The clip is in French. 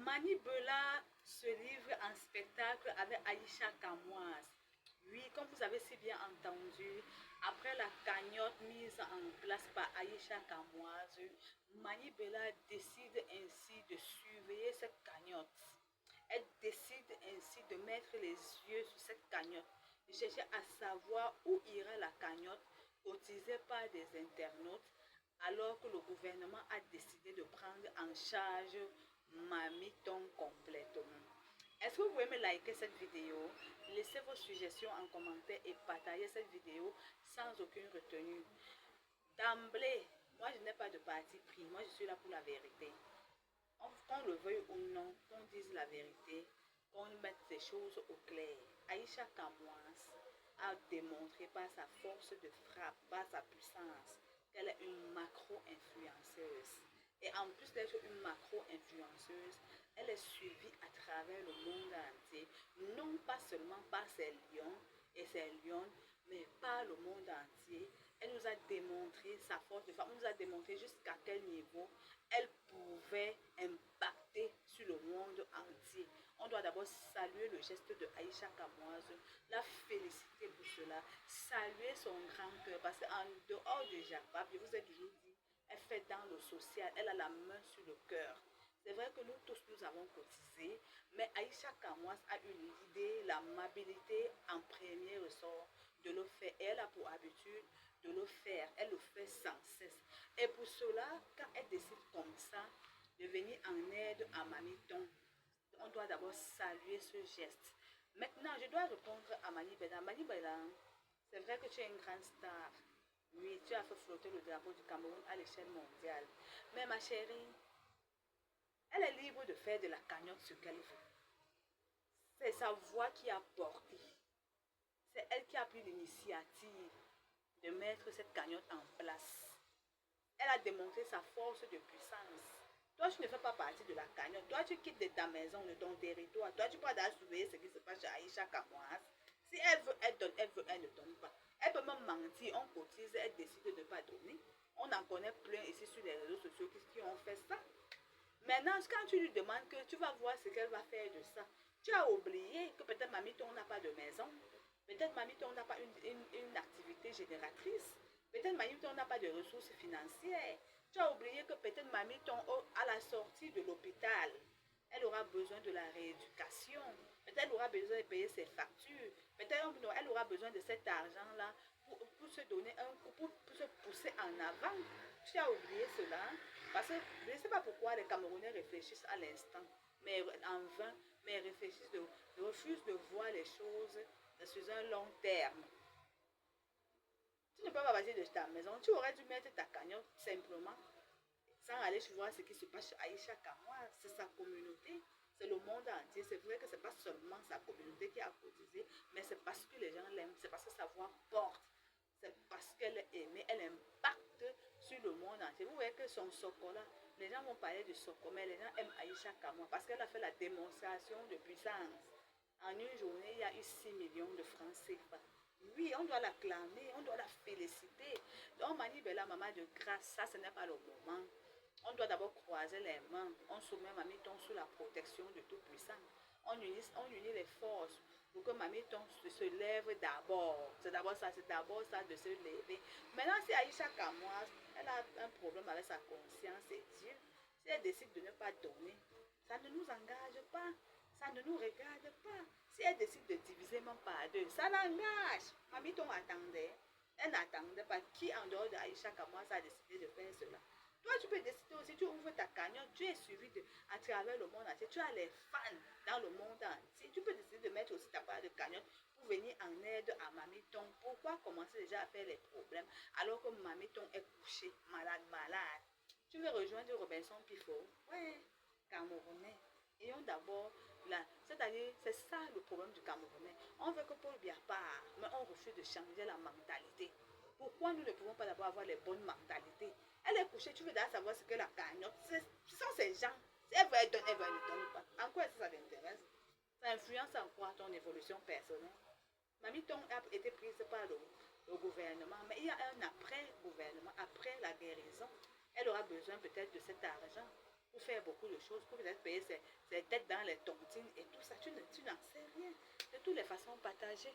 Mani Bella se livre en spectacle avec Aïcha Kamoise. Oui, comme vous avez si bien entendu, après la cagnotte mise en place par Aïcha Kamoise, Mani Bella décide ainsi de surveiller cette cagnotte. Elle décide ainsi de mettre les yeux sur cette cagnotte, de chercher à savoir où ira la cagnotte cotisée par des internautes, alors que le gouvernement a décidé de prendre en charge Mamiton complètement. Est-ce que vous pouvez me liker cette vidéo, laissez vos suggestions en commentaire et partagez cette vidéo sans aucune retenue. D'emblée, moi je n'ai pas de parti pris, moi je suis là pour la vérité. Qu'on le veuille ou non, qu'on dise la vérité, qu'on mette les choses au clair. Aïcha Kamoise a démontré par sa force de frappe, par sa puissance, qu'elle est une macro-influenceuse. Et en plus d'être une macro-influenceuse, elle est suivie à travers le monde entier, non pas seulement par ses lions et ses lionnes, mais par le monde entier. Elle nous a démontré sa force de femme, elle nous a démontré jusqu'à quel niveau elle pouvait impacter sur le monde entier. On doit d'abord saluer le geste de Aïcha Kamoise, la féliciter pour cela, saluer son grand cœur, parce qu'en dehors de Jabab, je vous ai toujours dit, elle fait dans le social, elle a la main sur le cœur. C'est vrai que nous tous, nous avons cotisé, mais Aïcha Kamoise a eu l'idée, l'amabilité en premier ressort de le faire. Et elle a pour habitude de le faire. Elle le fait sans cesse. Et pour cela, quand elle décide comme ça de venir en aide à Mamiton, on doit d'abord saluer ce geste. Maintenant, je dois répondre à Mani Bella. Mani Bella, c'est vrai que tu es une grande star. Oui, tu as fait flotter le drapeau du Cameroun à l'échelle mondiale. Mais ma chérie, elle est libre de faire de la cagnotte ce qu'elle veut. C'est sa voix qui a porté. C'est elle qui a pris l'initiative de mettre cette cagnotte en place. Elle a démontré sa force de puissance. Toi, tu ne fais pas partie de la cagnotte. Toi, tu quittes de ta maison, de ton territoire. Toi, tu peux aller surveiller ce qui se passe chez Aïcha Kamoise. Si elle veut, elle donne. Elle veut, elle ne donne pas. Elle peut même mentir. On cotise, elle décide de ne pas donner. On en connaît plein ici sur les réseaux sociaux qui ont fait ça. Maintenant, quand tu lui demandes que tu vas voir ce qu'elle va faire de ça, tu as oublié que peut-être Mamiton n'a pas de maison. Peut-être Mamiton n'a pas une activité génératrice. Peut-être Mamiton n'a pas de ressources financières. Tu as oublié que peut-être Mamiton, à la sortie de l'hôpital, elle aura besoin de la rééducation. Peut-être elle aura besoin de payer ses factures. Peut-être elle aura besoin de cet argent-là pour se donner un coup, pour se pousser en avant. Tu as oublié cela. Parce que je ne sais pas pourquoi les Camerounais réfléchissent à l'instant, mais en vain, mais refusent de voir les choses sur un long terme. Tu ne peux pas partir de ta maison. Tu aurais dû mettre ta cagnotte simplement, sans aller voir ce qui se passe chez Aïcha Kamoa. C'est sa communauté, c'est le monde entier. C'est vrai que ce n'est pas seulement sa communauté qui a cotisé, mais c'est parce que les gens l'aiment, c'est parce que sa voix porte, c'est parce qu'elle est aimée, elle impacte sur le monde entier. Vous voyez que son Sokola, les gens vont parler de Soko, mais les gens aiment Aïcha Kamoa parce qu'elle a fait la démonstration de puissance. En une journée, il y a eu 6 millions de francs CFA. Oui, on doit l'acclamer, on doit la féliciter. Donc, Mani Bella, maman de grâce, ça, ce n'est pas le moment. On doit d'abord croiser les mains. On soumet Mamiton sous la protection de Tout-Puissant. On unit les forces pour que Mamiton se lève d'abord. C'est d'abord ça de se lever. Maintenant, si Aïcha Kamoise, elle a un problème avec sa conscience et Dieu, si elle décide de ne pas donner, ça ne nous engage pas. Ça ne nous regarde pas. Si elle décide de diviser même par deux, ça l'engage. Mamiton attendait. Elle n'attendait pas. Qui en dehors d'Aïcha Kamoise a décidé de faire cela? Toi, tu peux décider aussi, tu ouvres ta cagnotte, tu es suivi à travers le monde entier, tu as les fans dans le monde entier. Tu peux décider de mettre aussi ta part de cagnotte pour venir en aide à Mamiton. Pourquoi commencer déjà à faire les problèmes alors que Mamiton est couché, malade? Tu veux rejoindre Robinson Pifo? Oui, Camerounais. Ayons d'abord c'est-à-dire, c'est ça le problème du Camerounais. On veut que Paul Biya part, mais on refuse de changer la mentalité. Pourquoi nous ne pouvons pas d'abord avoir les bonnes mentalités? Elle est couchée, tu veux d'abord savoir ce que la cagnotte, ce sont ces gens. Si elle veut, elle donne, elle veut, elle ne donne pas. En quoi est-ce que ça t'intéresse? Ça influence en quoi ton évolution personnelle? Mamiton a été prise par le gouvernement, mais il y a un après-gouvernement, après la guérison. Elle aura besoin peut-être de cet argent pour faire beaucoup de choses, pour peut-être payer ses les têtes dans les tontines et tout ça. Tu n'en sais rien. De toutes les façons, partager.